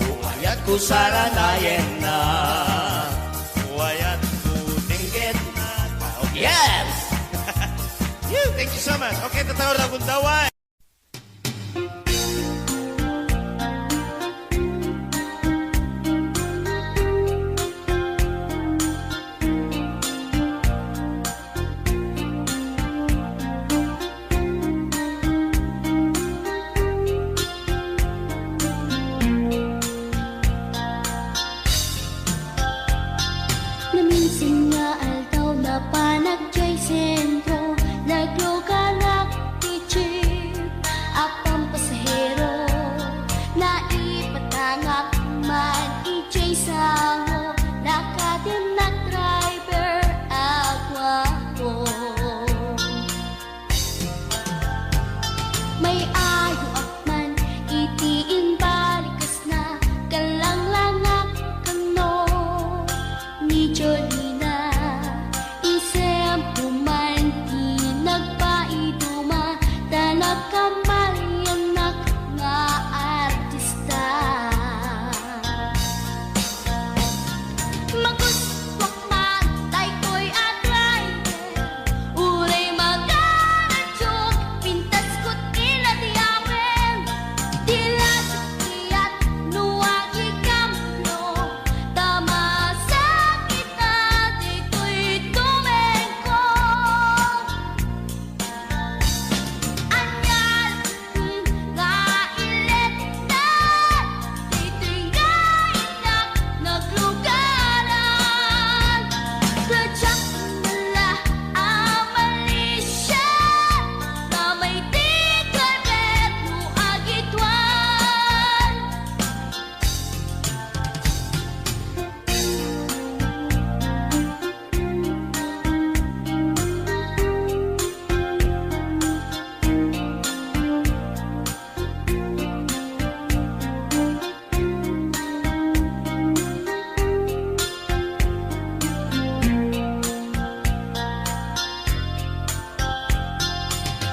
uayat ko saranayen na, uayat ko dengen na. Okay. Yes! Thank you so much. Okay, tatawag na kung daway. Naminsan nga aldaw na panagjay sentro, naglugalak ti jeep, apang pasahero, naipatangak man ijay sango, nakadim na driver agwapo. May ayo akman itiin balikas na, kalanglangak kano ni Jolina, isem pumanti nagpaiduma, talagkamalianak nga artista. Maguswak matay ko'y agay, uray magaradyok, pintas ko't iladiyawen, dilasukiyat nuwag ikamlo, tama sa kita dito'y tumengko. Anyal nga ilet na, dito'y nainak naglugaran, kadyak nala amalisya, na may tigarbet no agitwan.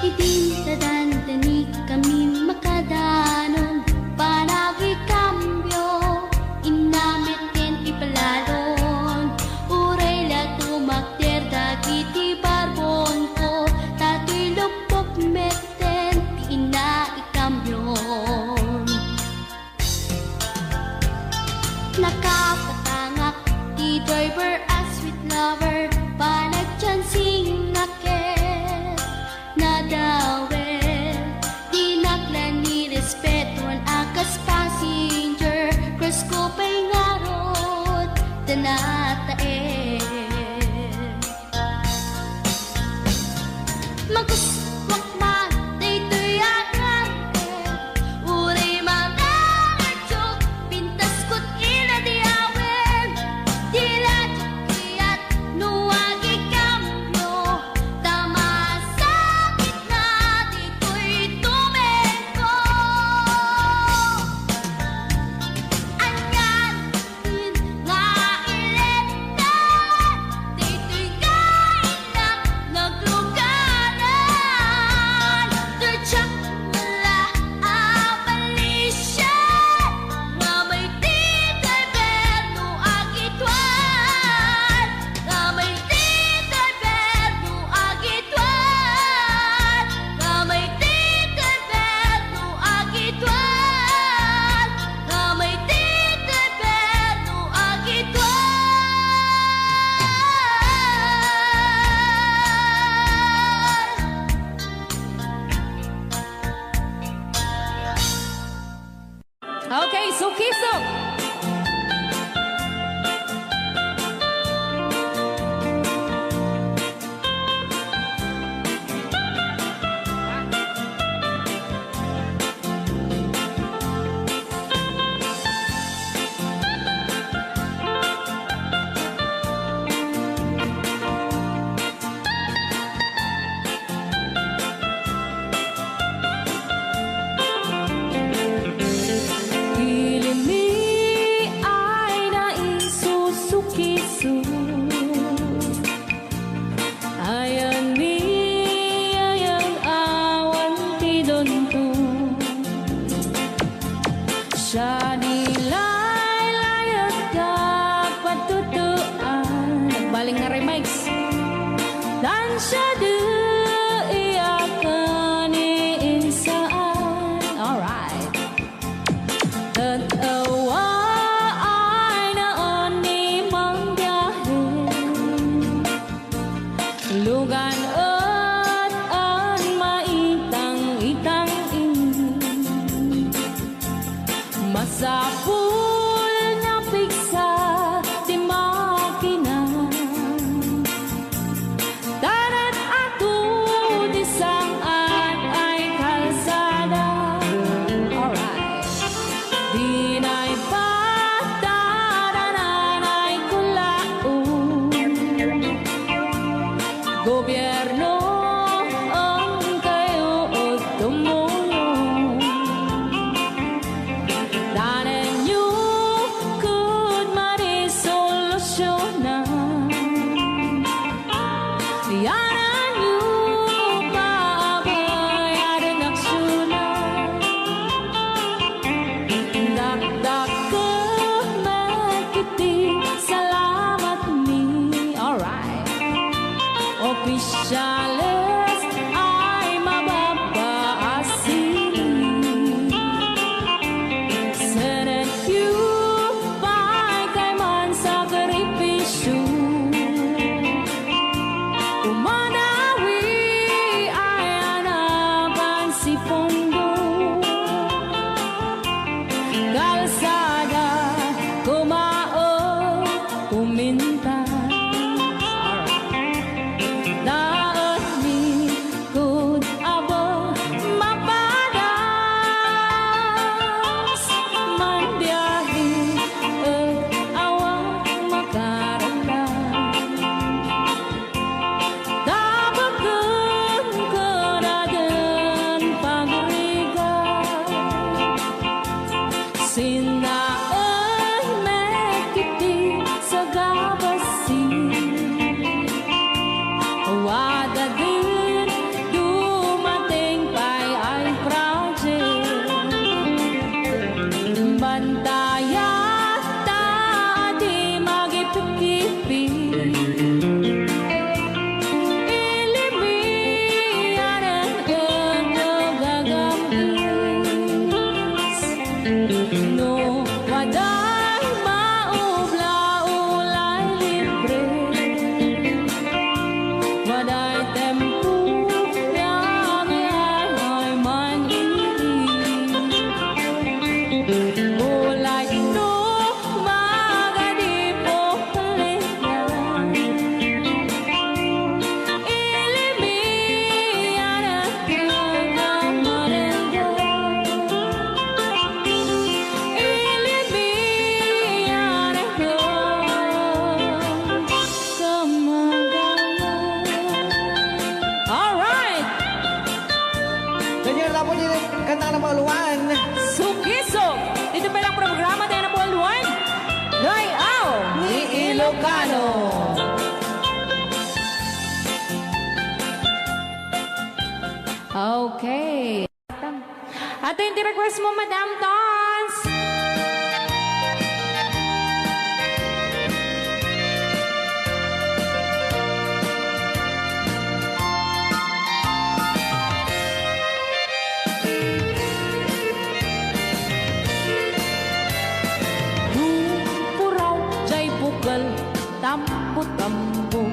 Idintadan-dani kami makadanon, panagi kambyo, inamit ken ipalalon, uray la tumakder dagiti barbon ko, tato'y lupok meten ti ina ikambyon. Nakapatangak ti driver as sweet lover, panagchansing naket nadawel, dinaklan ni respetuan akas passenger, cross ko pa'y ngarot danatae. Maguswak man daytoy agante, uray mga baling nga remix. Tansya de iyakan insaan. Alright. Tatawa ay naon ni manggahin. Lugan at ang maitang-itang ini. Masapul na piksa di makina. Darat ato di saan ay kalsada. Alright. Di na'y pataranan ay kulaon. Gobyerno ang kayo o tumulong. Danan nyo kud marisolusyonan. Yanan nyo paabayan aksyonan. Dakdak ka magkiti, salamat mi. Alright. Opisyales ay mababaasin. Senate you pa'y kay man sakripisyo. Umanawi ay anapan si Pondo. Kalsada, kumao, kuminta. Daot ni kud abo mapadas. Mandiyahi at awang makaramdam. Dabagan ka na din pagrigan. Sinaan mekiti sa gabasin. Wada din dumating pa'y ay project. Bantayat ta di magipikipi. Ilimian ang gagamis. No, waday maubla-ulay libre. Waday tempo yang ay manili. Ulay no magadipo kalihan. Ilimian ang gagamarenda. Ilimian ang kamagalan. Alright! Ganyan lang po din kanta ng Pauluan. Sukisok! Dito pa lang programa tayo na Buwan Luan. Layaw ni Ilocano. Okay. Ato yung request mo, Madam Tons. Puraw, jay bukal, tampo-tampo.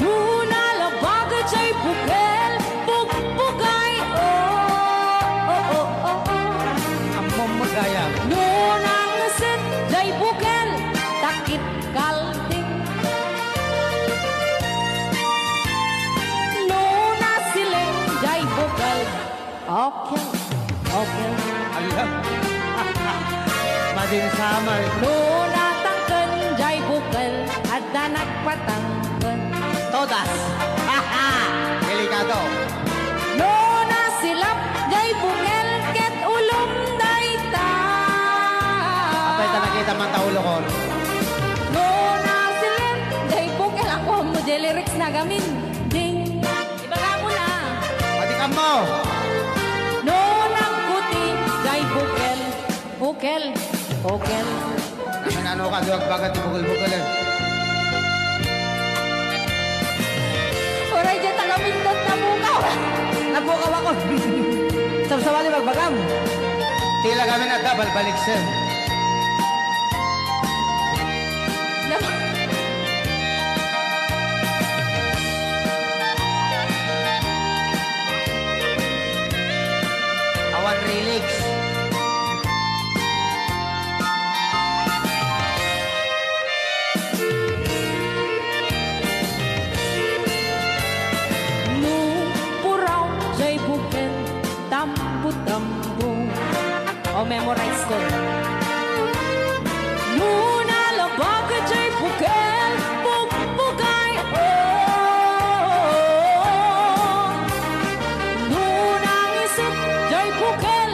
Muna labag, jay bukal, bukbukay, oh. Among magaya. Nunang nasit, jay bukal, takip kalting. Nuna siling, jay bukal, okay. Alam. Mading summer. Nuna tangken, jay bukal, at nagpatangken. Todas. Delikado. Nuna silap, jay bukal, ket ulom dayta. Apay nakita man taulo ko. Nuna silap, jay bukal, ako mo jay lyrics na gamin. Ding, ibaga mo na. Pati ka mo. Nunang kuti, jay bukal, bukal. Ano na ano ka, duwag bagat, ibukul-bukul. Oray dyan tagamindot na bukaw. Nabukaw ako. Sabsawali magbagam. Tila kami na double balik sir. Awan relax. Puraw jay buken tambu-tambu. O memorize ko. Nuna labag jay buken bug-bugay. Nunang isip jay bukel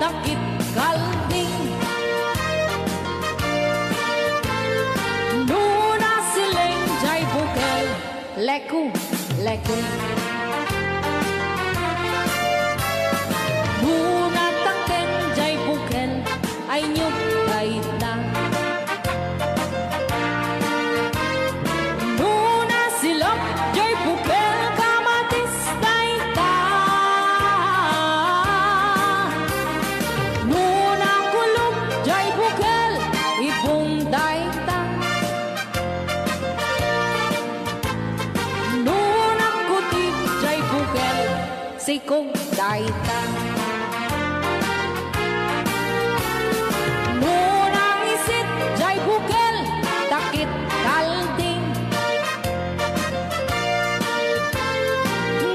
takit kalding. Nuna siling jay bukel leku leku. Nuna tangken jay bukel ay nyug kaita. Nuna silok jay bukel kamatis kaita. Nuna kulog jay bukel ibong daita. Nuna kutik jay bukel sikog daita. Nunang isit jay bukel takit kalding.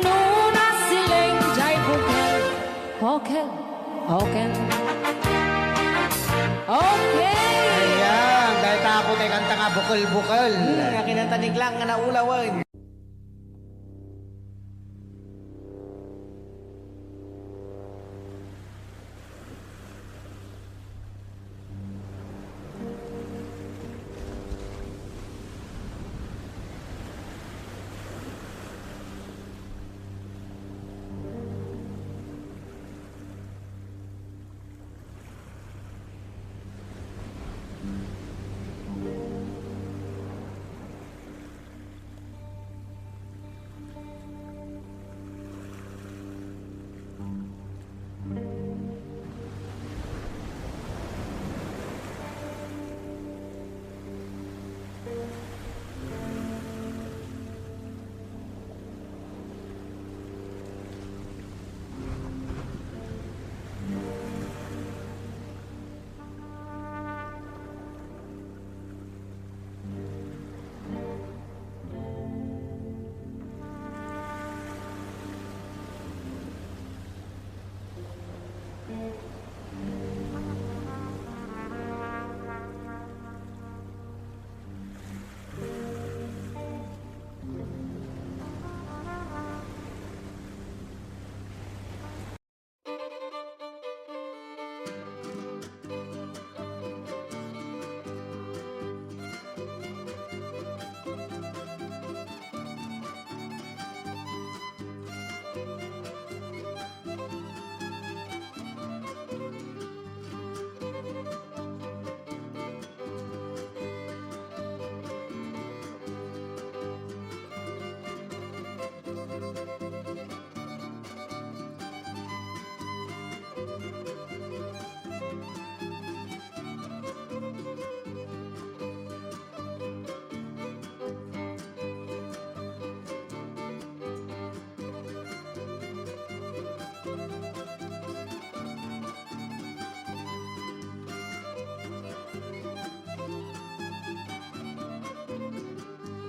Nuna siling jay bukel hokel hokel. Okay. Ayan, dahil tapo tayo kanta nga bukul-bukul. Kinantanig lang nga naulawan.